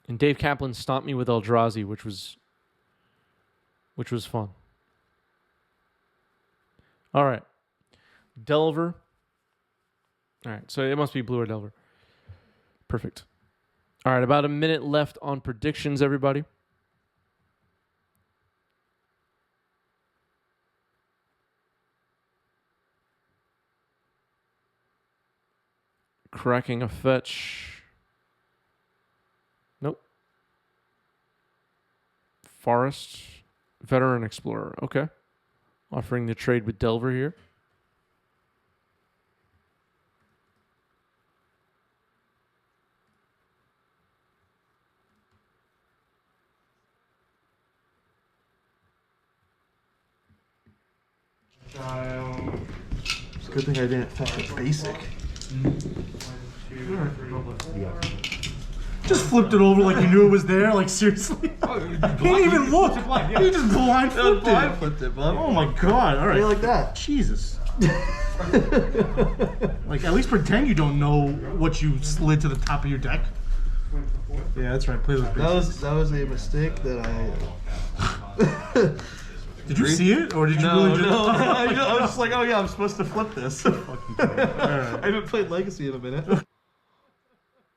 And Dave Kaplan stomped me with Eldrazi, which was fun. All right. Delver. All right, so it must be blue or Delver. Perfect. All right, about a minute left on predictions, everybody. Cracking a fetch. Nope. Forest. Veteran Explorer. Okay. Offering the trade with Delver here. It's a good thing I didn't touch the basic. Just flipped it over like you knew it was there. Like seriously, he didn't even look. He just blind flipped it. Oh my god! All right, like that. Jesus. Like at least pretend you don't know what you slid to the top of your deck. Yeah, that's right. Play those basics. That was a mistake that I. Did you see it, or did you really just? No. I was just like, oh yeah, I'm supposed to flip this. Right. I haven't played Legacy in a minute.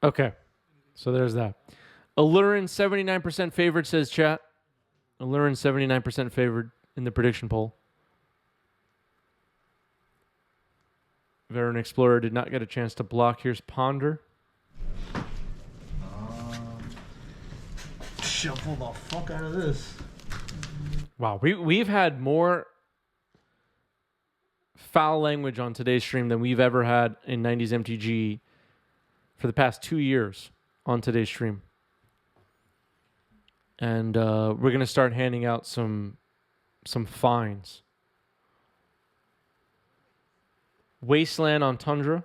Okay, so there's that. Aluren 79% favored, says chat. Aluren 79% favored in the prediction poll. Veteran Explorer did not get a chance to block. Here's Ponder. Shuffle the fuck out of this. Wow, we've had more foul language on today's stream than we've ever had in 90s MTG for the past 2 years on today's stream. And we're going to start handing out some fines. Wasteland on Tundra.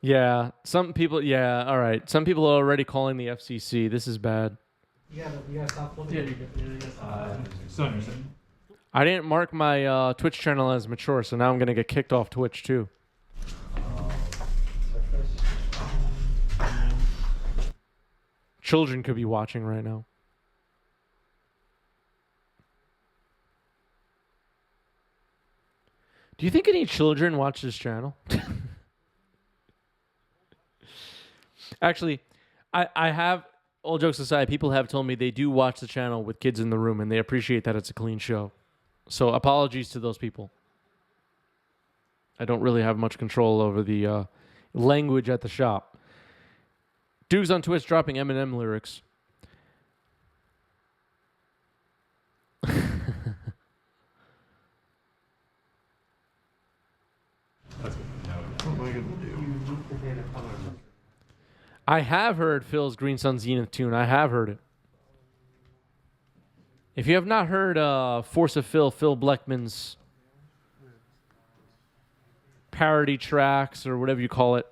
Yeah, some people, yeah, all right. Some people are already calling the FCC. This is bad. You gotta stop looking. I didn't mark my Twitch channel as mature, so now I'm going to get kicked off Twitch too. Children could be watching right now. Do you think any children watch this channel? Actually, I have, all jokes aside, people have told me they do watch the channel with kids in the room and they appreciate that it's a clean show. So apologies to those people. I don't really have much control over the language at the shop. Duke's on Twitch dropping Eminem lyrics. I have heard Phil's Green Sun Zenith tune. I have heard it. If you have not heard Force of Phil Blackman's parody tracks or whatever you call it,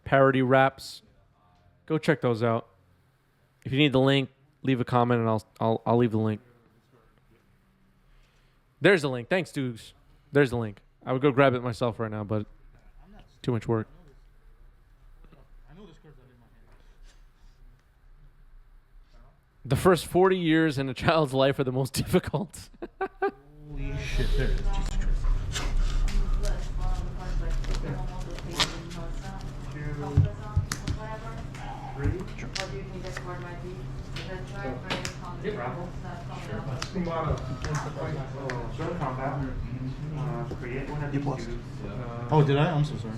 parody raps, go check those out. If you need the link, leave a comment and I'll leave the link. There's the link. Thanks, Dukes. There's the link. I would go grab it myself right now, but too much work. The first 40 years in a child's life are the most difficult. Holy shit, there it is. Jesus Christ. Oh, did I? I'm so sorry.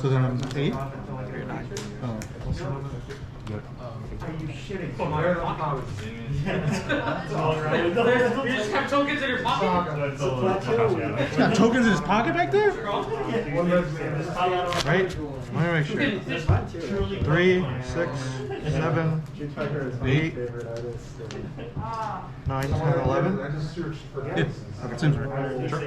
So then I'm 8? Oh. Are you shitting? You just have tokens in your pocket? He's got tokens in his pocket back there? Right? Let me make sure. 3, 6, 7, 8, 9, 10, 11. Yeah, okay, seems right. Sure.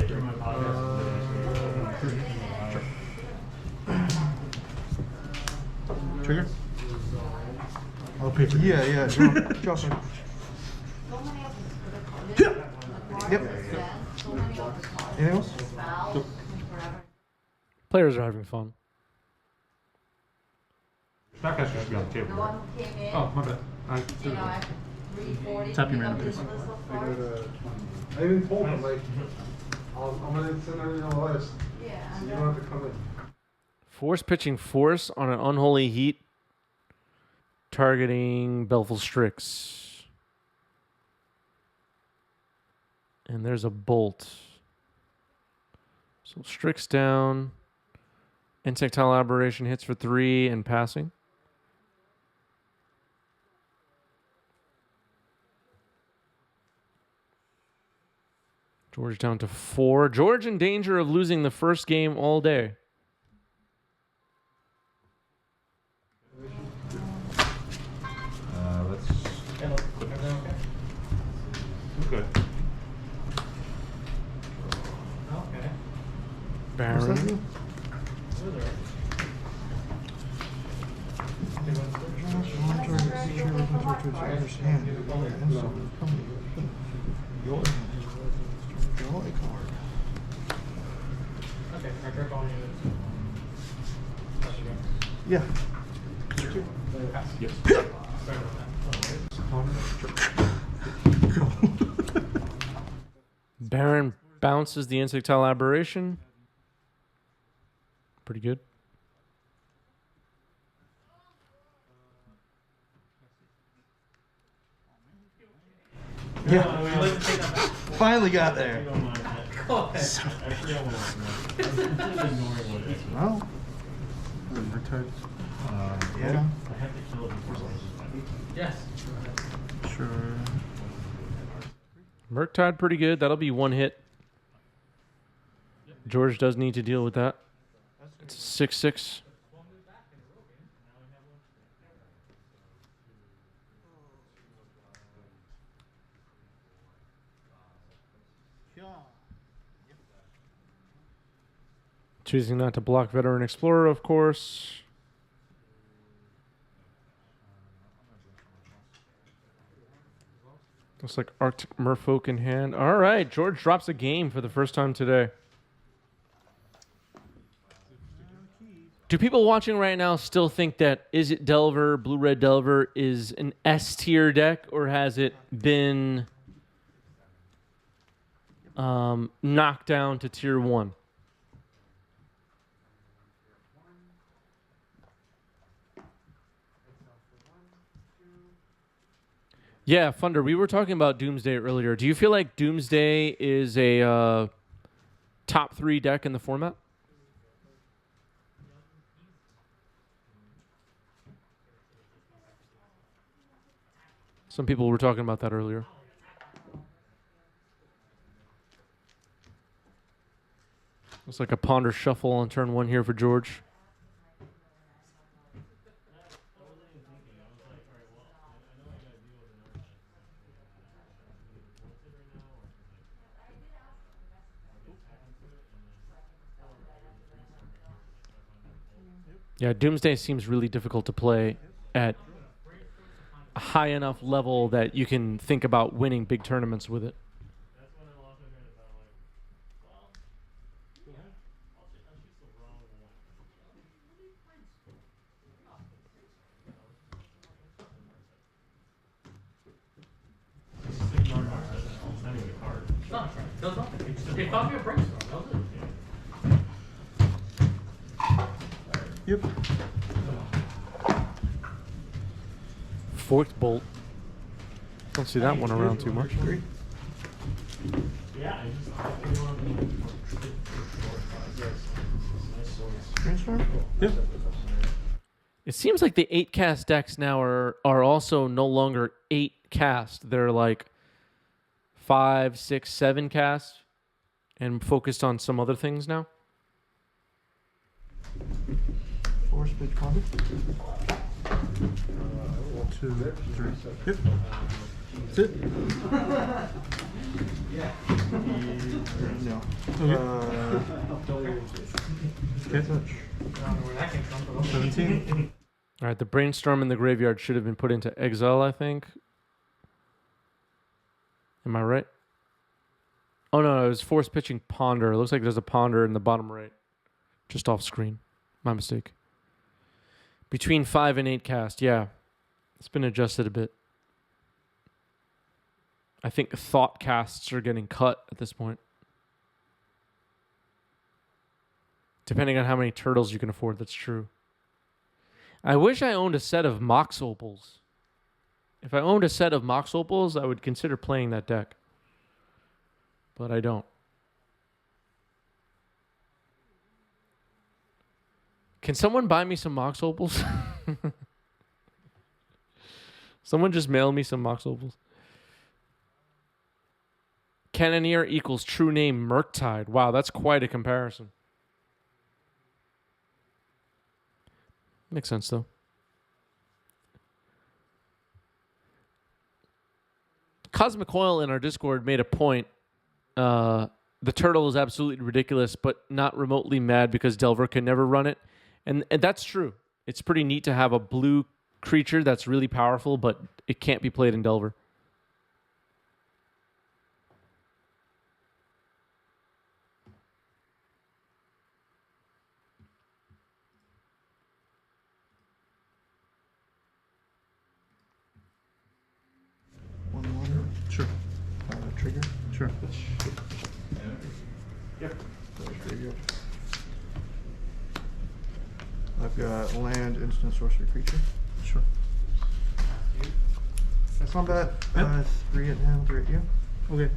Trigger? I'll pay for it. Yeah, Josh. Yep. Anything else? Players are having fun. That guy's gonna be on the table. Right? Oh, my bad. Tap your mana, please. I even told him, like, I'm gonna send everything on the list. Yeah. So you don't have to come in. Force pitching Force on an Unholy Heat, targeting Belful Strix. And there's a Bolt. So Strix down. Insectile Aberration hits for 3 and passing. George down to 4. George in danger of losing the first game all day. Let's. Okay. Okay. Baron. Draw a card. Okay, I grab all you. Yeah. Yes. Baron bounces the Insectile Aberration. Pretty good. Yeah. Finally got there. Go ahead. Well. Yeah. Yes. Sure. Murktide pretty good. That'll be 1 hit. George does need to deal with that. It's 6/6. Choosing not to block Veteran Explorer, of course. Looks like Arctic Merfolk in hand. All right, George drops a game for the first time today. Do people watching right now still think that Izzet Delver, Blue-Red Delver is an S-tier deck, or has it been knocked down to tier 1? Yeah, Thunder, we were talking about Doomsday earlier. Do you feel like Doomsday is a top 3 deck in the format? Some people were talking about that earlier. Looks like a Ponder Shuffle on turn 1 here for George. Yeah, Doomsday seems really difficult to play at a high enough level that you can think about winning big tournaments with it. It found me a brainstorm. That was it. Yep. Forked Bolt. Don't see that one around too much. Brainstorm? Yep. It seems like the 8 cast decks now are also no longer 8 cast. They're like 5, 6, 7 cast and focused on some other things now. Force pitch Ponder. 2, 3. Yep. That's it. No. Okay. Touch. 17. All right, the Brainstorm in the graveyard should have been put into exile, I think. Am I right? Oh, no, it was force pitching Ponder. It looks like there's a Ponder in the bottom right. Just off screen. My mistake. Between 5 and 8 cast, yeah. It's been adjusted a bit. I think thought casts are getting cut at this point. Depending on how many turtles you can afford, that's true. I wish I owned a set of Mox Opals. If I owned a set of Mox Opals, I would consider playing that deck. But I don't. Can someone buy me some Mox Opals? Someone just mail me some Mox Opals. Cannoneer equals true name Murktide. Wow, that's quite a comparison. Makes sense, though. Cosmic Oil in our Discord made a point. The turtle is absolutely ridiculous, but not remotely mad because Delver can never run it. And that's true. It's pretty neat to have a blue creature that's really powerful, but it can't be played in Delver. Sure. Trigger. Sure. Yep. I've got land, instant, sorcery, creature. Sure. That's not bad. Yep. 3 at hand, 3 at you. Okay.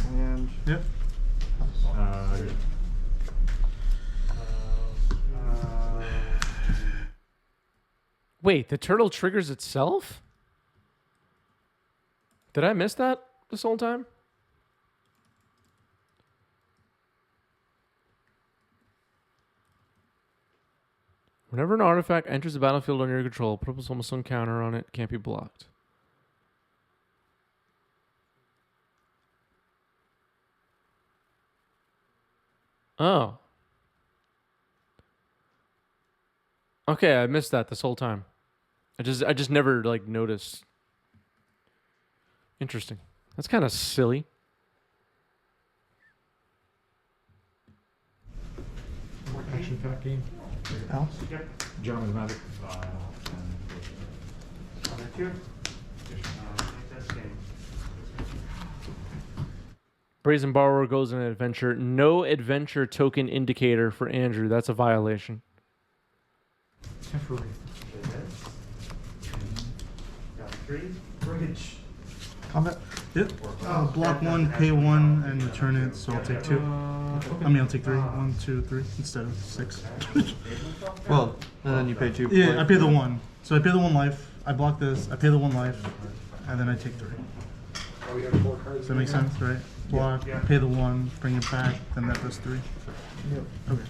And Yep. Wait, the turtle triggers itself? Did I miss that this whole time? Whenever an artifact enters the battlefield under your control, put up almost some counter on it, can't be blocked. Oh. Okay, I missed that this whole time. I just never like noticed. Interesting. That's kind of silly. Action pack game. Alice. Yep. Gentleman's Magic. Brazen Borrower goes on an adventure. No adventure token indicator for Andrew. That's a violation. Temporary. Got 3. Bridge. Combat. Yep. Block 1, pay 1, and return it, so I'll take 2. I mean, I'll take 3. 1, 2, 3 instead of 6. Well, and then you pay 2. Yeah, I pay the 1. So I pay the 1 life. I block this. I pay the 1 life, and then I take 3. Does that make sense, right? Block, pay the 1, bring it back, then that does 3. Yep. Okay.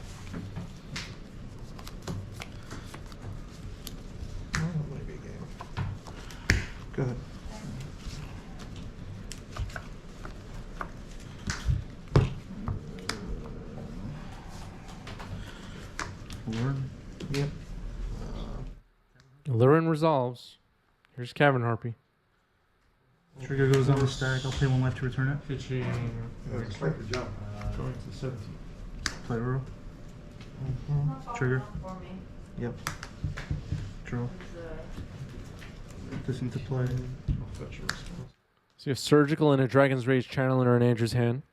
Oh, that might be a game. Go ahead. Aluren. Yep. Aluren resolves. Here's Cavern Harpy. Trigger goes on the stack. I'll pay 1 life to return it. Pitching. Expect the jump. Going to 17. Play roll. Trigger. Yep. Draw. This into play. I'll fetch a response. So you have Surgical and a Dragon's Rage Channeler in Andrew's hand.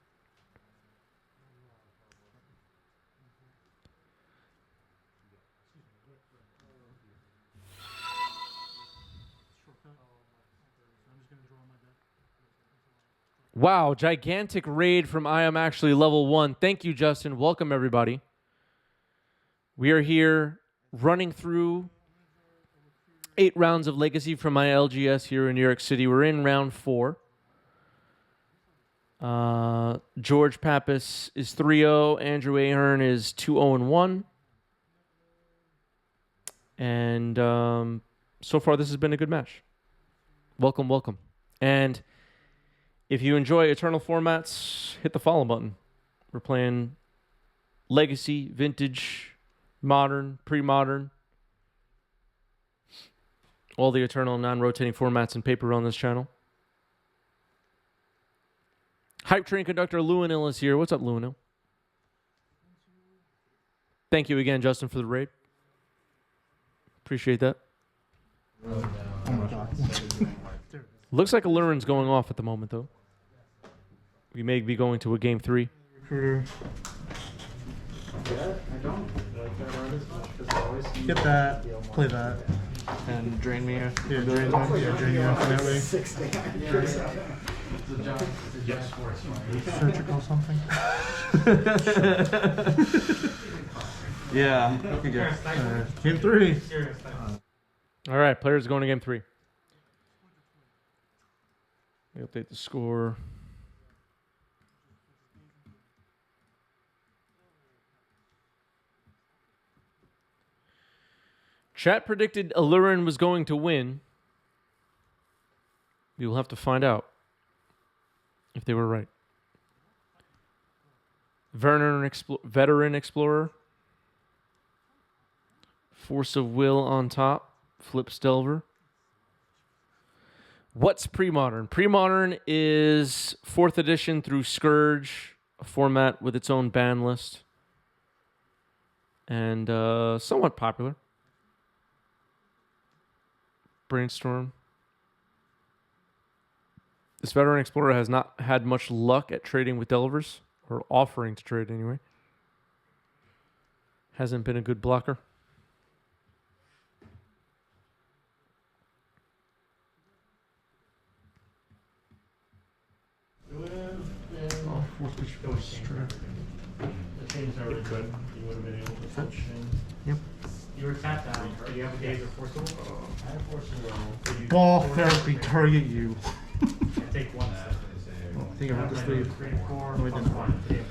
Wow, gigantic raid from I Am Actually Level 1. Thank you, Justin. Welcome, everybody. We are here running through 8 rounds of Legacy from my LGS here in New York City. We're in round 4. George Pappas is 3-0. Andrew Ahern is 2-0-1. And so far, this has been a good match. Welcome, welcome. And if you enjoy Eternal formats, hit the follow button. We're playing Legacy, Vintage, Modern, Pre-Modern. All the Eternal non-rotating formats and paper on this channel. Hype Train conductor Luanil is here. What's up, Luanil? Thank you again, Justin, for the raid. Appreciate that. Oh my god. Looks like Aluren's going off at the moment, though. We may be going to a game 3. Recruiter. Yeah, I don't. Get that. Play that. And drain me. Yeah, drain me. Yeah, drain me off that way. Surgical something. Yeah. Game 3. All right, players going to game 3. Let me update the score. Chat predicted Aluren was going to win. We will have to find out if they were right. Veteran Explorer. Force of Will on top. Flips Delver. What's pre-modern? Pre-modern is 4th edition through Scourge, a format with its own ban list. And somewhat popular. Brainstorm. This Veteran Explorer has not had much luck at trading with Delvers, or offering to trade anyway. Hasn't been a good blocker. The team's not really good. You would have been able to fetch. Yep. You were tapped out. Do you have a days of Force of Will? I have Force of Will. Ball therapy target you. Take one step. I think I have to sleep. 3, 4, No, I didn't.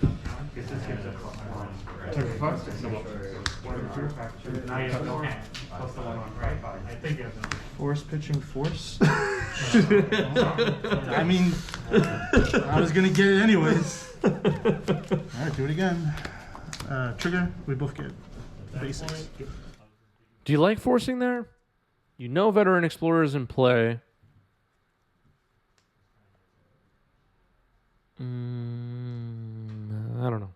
Because this gives us +1. Now you have no hand. Plus the 1 on right. I think you have no. Force pitching force? I mean, I was going to get it anyways. Alright, do it again. Trigger, we both get basics. Do you like forcing there? You know Veteran Explorer is in play. I don't know.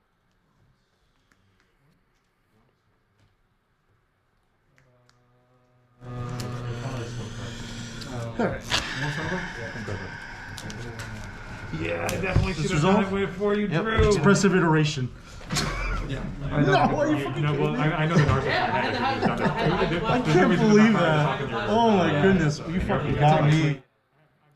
Yeah, I definitely This should have result? done it before you drew. Expressive iteration. I know, No, are you fucking I know the narcissist. I can't believe that. Oh my goodness, you fucking got me.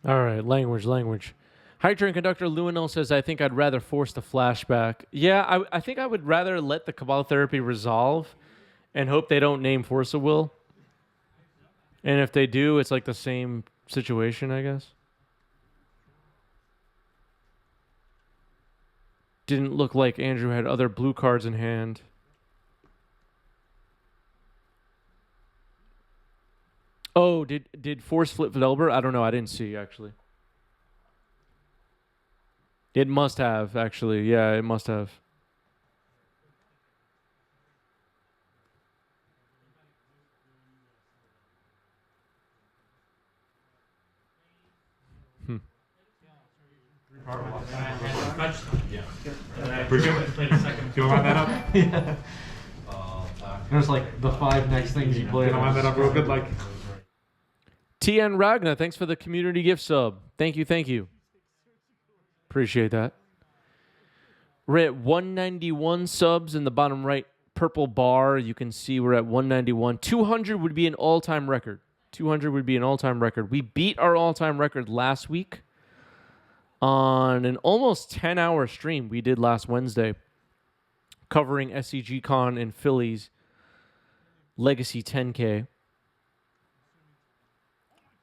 All right, language. High Train conductor Luanil says, I think I'd rather force the flashback. Yeah, I think I would rather let the Cabal Therapy resolve and hope they don't name Force of Will. And if they do, it's like the same situation, I guess. Didn't look like Andrew had other blue cards in hand. Oh, did Force flip Velber? I don't know. I didn't see, actually. It must have, actually. Yeah, it must have. Do you want that up? Yeah. There's like the 5 next things you play. You want that up real good, like. TN Ragna, thanks for the community gift sub. Thank you. Appreciate that. We're at 191 subs in the bottom right purple bar. You can see we're at 191. 200 would be an all-time record. We beat our all-time record last week on an almost 10-hour stream we did last Wednesday covering SCG Con in Philly's Legacy 10K.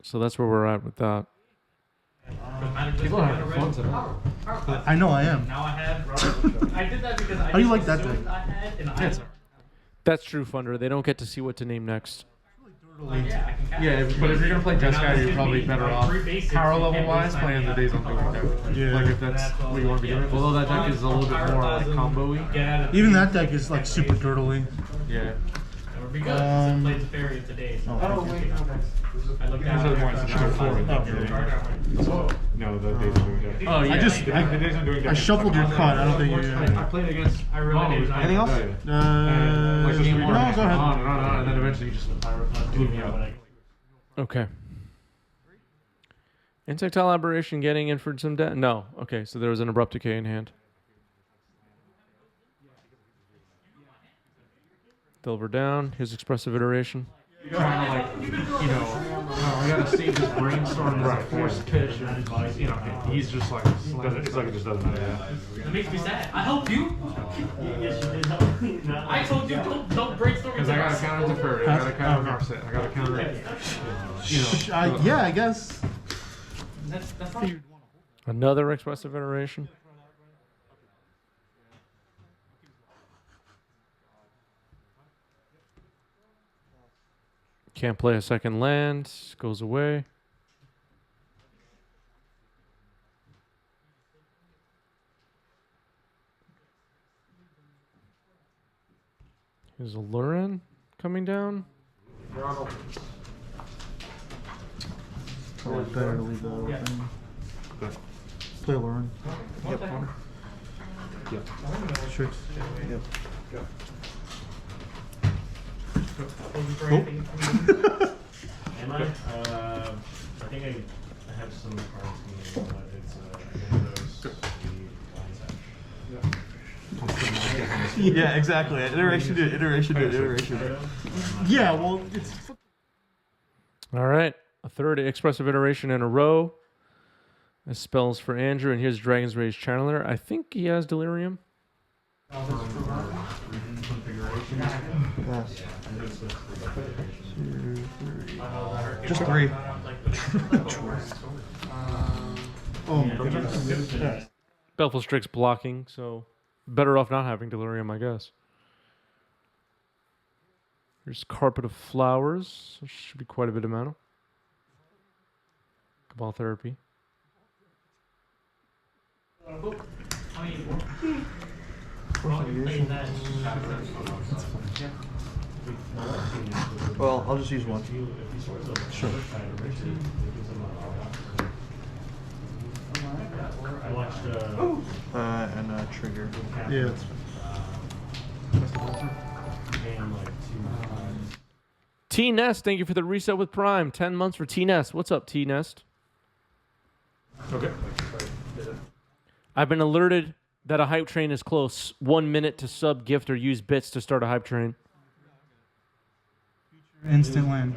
So that's where we're at with that. People are having fun tonight. I know I am. Now I have Robert. I did that because I How you like that assumed thing? I had an item. That's true, Funder. They don't get to see what to name next. Like, yeah, I can cast Yeah, it. but if you're gonna play Now Jeskai, this you're gives probably me, better like, off 3 basics power and level can't wise really playing the sign days me on up. Pokemon. Yeah. Like if that's what you want to be doing. Although that deck is a little bit more like combo-y. Get out of Even that deck is like super dirtly. Yeah. Or be good. Since I played Safari today. So Oh, I looked These at are the it. ones that are forward. Oh, really? No, the days of doing deck. Oh yeah. I just The days of doing deck. I shuffled your card. I don't think you. I played against. I really did. Anything else? Like just No, go ahead. And then eventually you just blew me out. Okay. Insectile Aberration getting in for some death? No. Okay, so there was an Abrupt Decay in hand. Delver down. His Expressive Iteration. Trying to I gotta save this brainstorm as a forced pitch, and he's just like, It's like it just doesn't matter. That makes me sad. I helped you. Yes, you did help me. I told you don't brainstorm. Because I got to counter Teferi, I got to counter Narset, I got to counter, Yeah, I guess. That's not. Another Expressive Iteration. Can't play a second land. Goes away. Is Aluren coming down? Probably better to leave that open. Play Lauren. Yep. Tricks. Yep. Am I? I think I have some cards in here, but it's Yeah, exactly. Iteration. Yeah, well, it's. All right. A third Expressive Iteration in a row. This spells for Andrew, and here's Dragon's Rage Channeler. I think he has Delirium. Yes. 2, 3. Just 3. Oh my goodness. Belfast Strix blocking, so better off not having Delirium, I guess. Here's Carpet of Flowers. There should be quite a bit of mana. Cabal Therapy. Well, I'll just use one. Sure. I watched. And a trigger. Yeah. T-Nest, thank you for the reset with Prime. 10 months for T-Nest. What's up, T-Nest? Okay. I've been alerted that a hype train is close. 1 minute to sub, gift, or use bits to start a hype train. Instant land.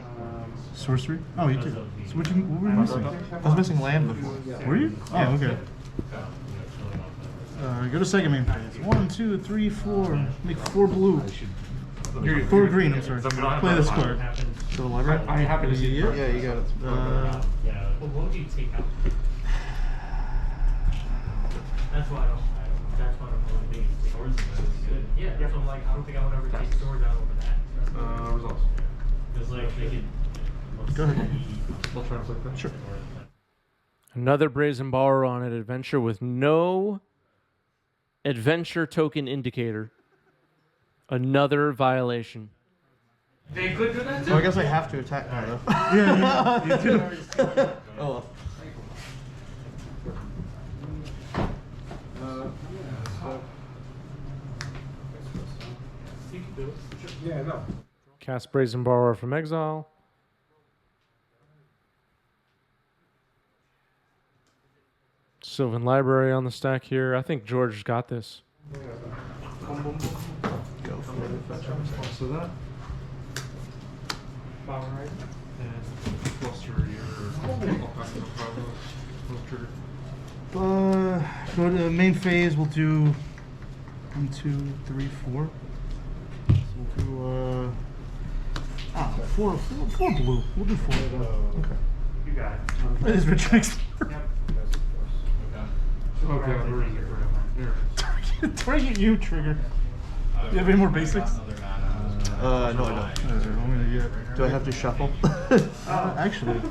Sorcery? Oh, you did. So what were you missing? I was missing land before. Were you? Oh, okay. Go to second main phase. 1, 2, 3, 4. Make 4 blue. 4 green, I'm sorry. Play this card. To the library? I happen to see it. Yeah, you got it. Yeah. Well, what would you take out? That's why I don't. That's why I don't really think swords is good. Yeah. So I'm like, I don't think I would ever take swords out over that. Results. Because like they could. Go ahead. I'll try to flip that. Sure. Another Brazen Borrower on an adventure with no adventure token indicator. Another violation. They could do that too. Oh, I guess I have to attack now, though. Yeah, you do. Oh, well. You can do it. Yeah, no. Cast Brazen Borrower from exile. Sylvan Library on the stack here. I think George got this. Go for it. So that. Power And cluster your. Trigger. Go to the main phase. We'll do 1, 2, 3, 4. So we'll do 4 blue. We'll do 4. Okay. You got it. That is Rich Mix. Okay, where is it? Target you, trigger. Do you have any more basics? No, I don't. Do I have to shuffle? Actually,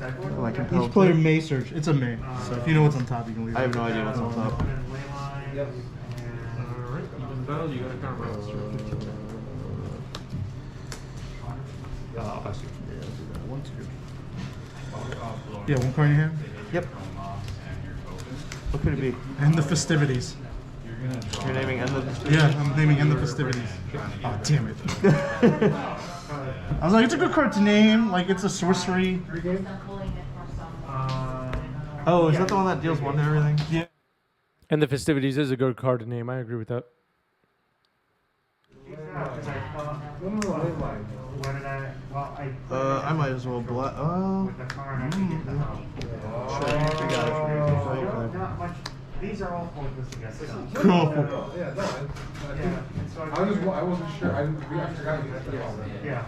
Oh, I can each tell. player may search. It's a may. So if you know what's on top, you can leave it. I have no idea what's on top. Alright, even though you gotta counter balance your 15. I'll pass you. Yeah, I'll do that. 1, 2. Yeah, one card in your hand. Yep. What could it be? And the festivities. You're naming end of. Yeah, I'm naming End the Festivities. Oh, damn it. I was like, it's a good card to name. Like, it's a sorcery. Oh, is that the one that deals 1 to everything? Yeah. And the festivities is a good card to name. I agree with that. I might as well black. Oh. Sure, we got it. These are all pointless together. Cool. Yeah, no, I wasn't sure. I forgot you guys did all that. Yeah.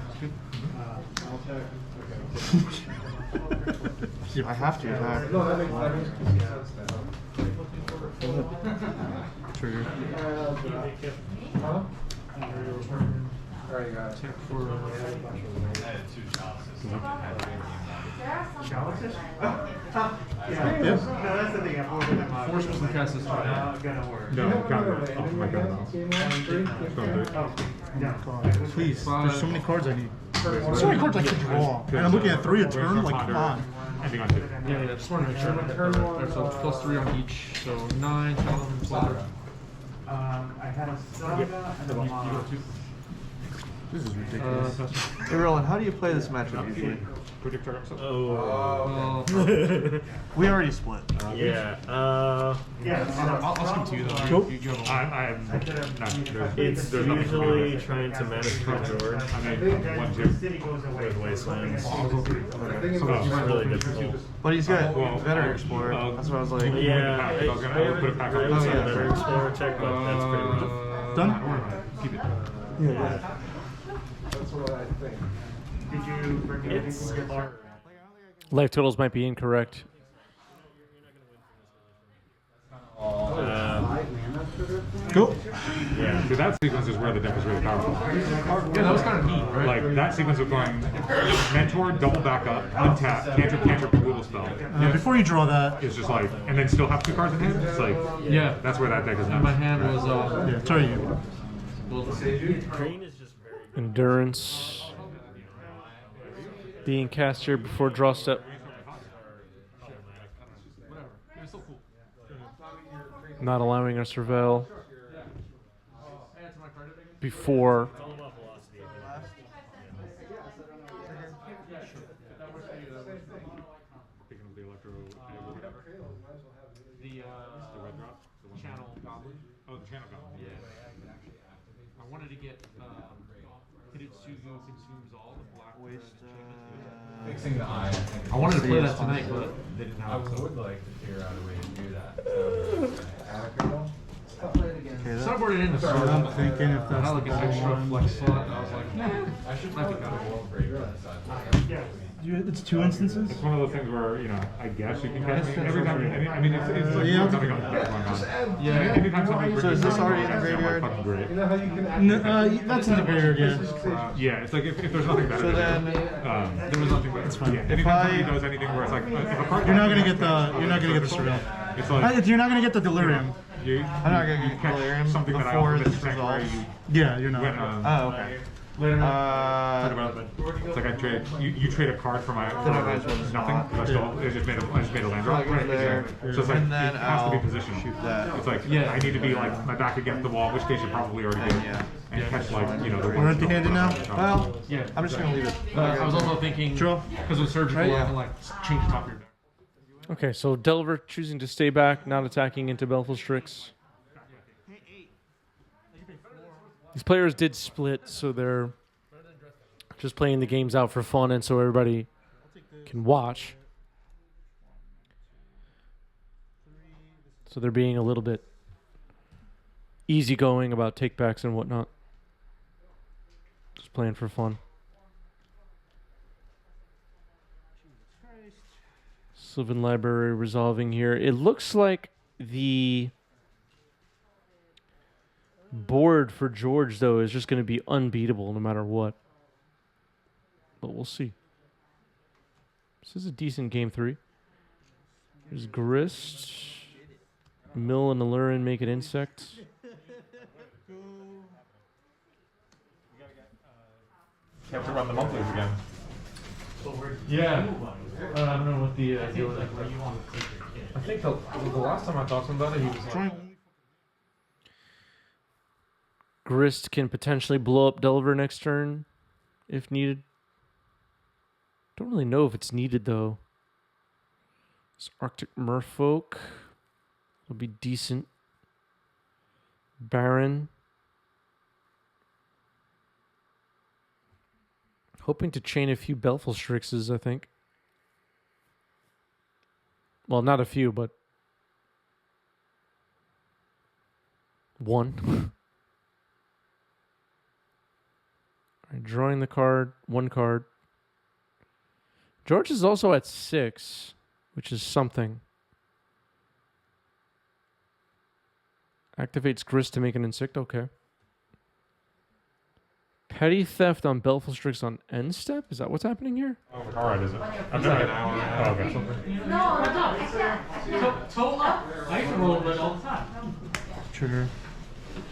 I have to attack. No, that makes complete sense now. Trigger. Huh? Alright, got it. Chalices? Yep. No, that's the thing. Force doesn't cast this turn. Gonna work. No, got it. Oh my god, no. Oh, Please, there's so many cards I need. There's so many cards I can draw. And I'm looking at 3 a turn, like, come on. Ending on 2. Yeah, just want to make sure. There's a +3 on each, so 9, 10, 11, 12. I had a saga and a You mono. go 2. This is ridiculous. Hey, Roland, how do you play this matchup usually? Predict target episode. Well, We already split. Yeah, I'll skip 2 though. Cool. You go. I'm not. It's There's nothing usually trying to manage from George I mean, 1, 2. city goes away. with wastelands. Okay. So, It's really difficult. But he's got Well, Veteran Explorer. That's what I was like. Yeah, I was gonna put it back I on. would say yeah. better explorer check, but that's pretty rough. Done? Keep it. Yeah. That's what I think. Did you bring It's anything? hard. Life totals might be incorrect. Go. Yeah. So that sequence is where the deck is really powerful. Yeah, that was kind of neat, right? Like that sequence of going mentor, double back up, untap, cantrip, removal spell. Before you draw that, It's just like, and then still have 2 cards in hand. It's like, Yeah. that's where that deck is And my nuts. hand was yeah, tell you. Green is just very good. Endurance. Being cast here before draw step. Not allowing us to surveil before. It's all about velocity. Picking up the electro, whatever. the The red drop. The one channel goblin. Oh, the channel goblin. Yeah. I wanted to get Hidetsugu consumes all the black Waste. Fixing the eye. I wanted to play that tonight, but they didn't I have it. would like to figure out a way to do that. Okay, Sideboard it in the So I'm thinking if I that's had the like an better extra one. flex slot, and I was like, nah. I should I probably think got that'll a work. world breaker on the side. It's 2 instances? It's one of those things where, you know, I guess you can catch me every time. I mean, it's like Yeah. something else going on. Yeah. Anytime somebody brings So is me this something, already in the I'm like, graveyard? fucking great. You know how you can That's in the graveyard, yeah. Yeah, it's like if there's nothing better So to then, do. There was nothing better. It's fine. Yeah, anytime somebody does anything where it's like, if a card You're not gonna get the surveil. It's like, You're not gonna get the delirium. you, I'm not gonna you get catch Delirium something that I before offered this this where resolves. you Yeah, you're went, not. Oh, okay. talk about it. It's like I trade, you trade a card for my, Then I might as well for just nothing, not. because I just made a land drop. Probably goes there. Exactly. So it's like, And then it has to be I'll positioned. shoot that. It's like, Yeah. I need to be like, my back against the wall, which case you're probably already And doing. yeah. And catch like, you know, the We're one. empty-handed now? Well, Yeah. I'm just gonna leave it. I was also thinking, Draw. because of surgical, I can like change the top of your deck. Okay, so Delver choosing to stay back, not attacking into Baleful Strix. These players did split, so they're just playing the games out for fun and so everybody can watch. So they're being a little bit easygoing about takebacks and whatnot. Just playing for fun. Sylvan Library resolving here. It looks like the board for George, though, is just going to be unbeatable no matter what. But we'll see. This is a decent game 3. There's Grist. Mill and Aluren make it Insect. You have to run the monthlies again. Yeah. I don't know what the deal is. Where you want to take your kid. I think the last time I talked to him about it, he was like, Grist can potentially blow up Delver next turn if needed. Don't really know if it's needed though. This Arctic Merfolk will be decent. Baron. Hoping to chain a few Belflestrixes, I think. Well, not a few, but one. All right, drawing the card, one card. George is also at 6, which is something. Activates Grist to make an insect, okay. Petty Theft on Belflestrix on end step? Is that what's happening here? Oh, alright, is it? I'm like an hour and a half. Oh, okay. Toe up. I used to roll it all the time. Trigger.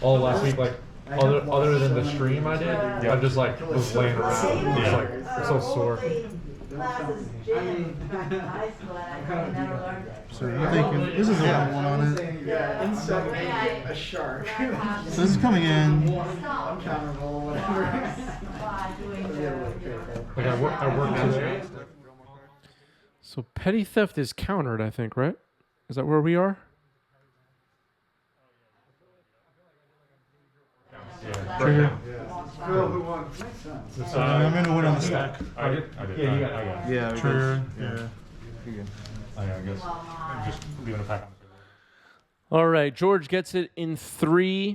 All last week, like, other than the stream I did, I just like was laying around, just like so sore. So you're thinking this is the wrong one on it. A shark. So this is coming in. Like I worked today. So Petty Theft is countered, I think, right? Is that where we are? Trigger. Phil, who won? So I'm gonna win on the stack. I did. Yeah, you got it. Yeah. Trigger. Yeah. I guess. I'm just leaving a pack on the table. All right, George gets it in 3.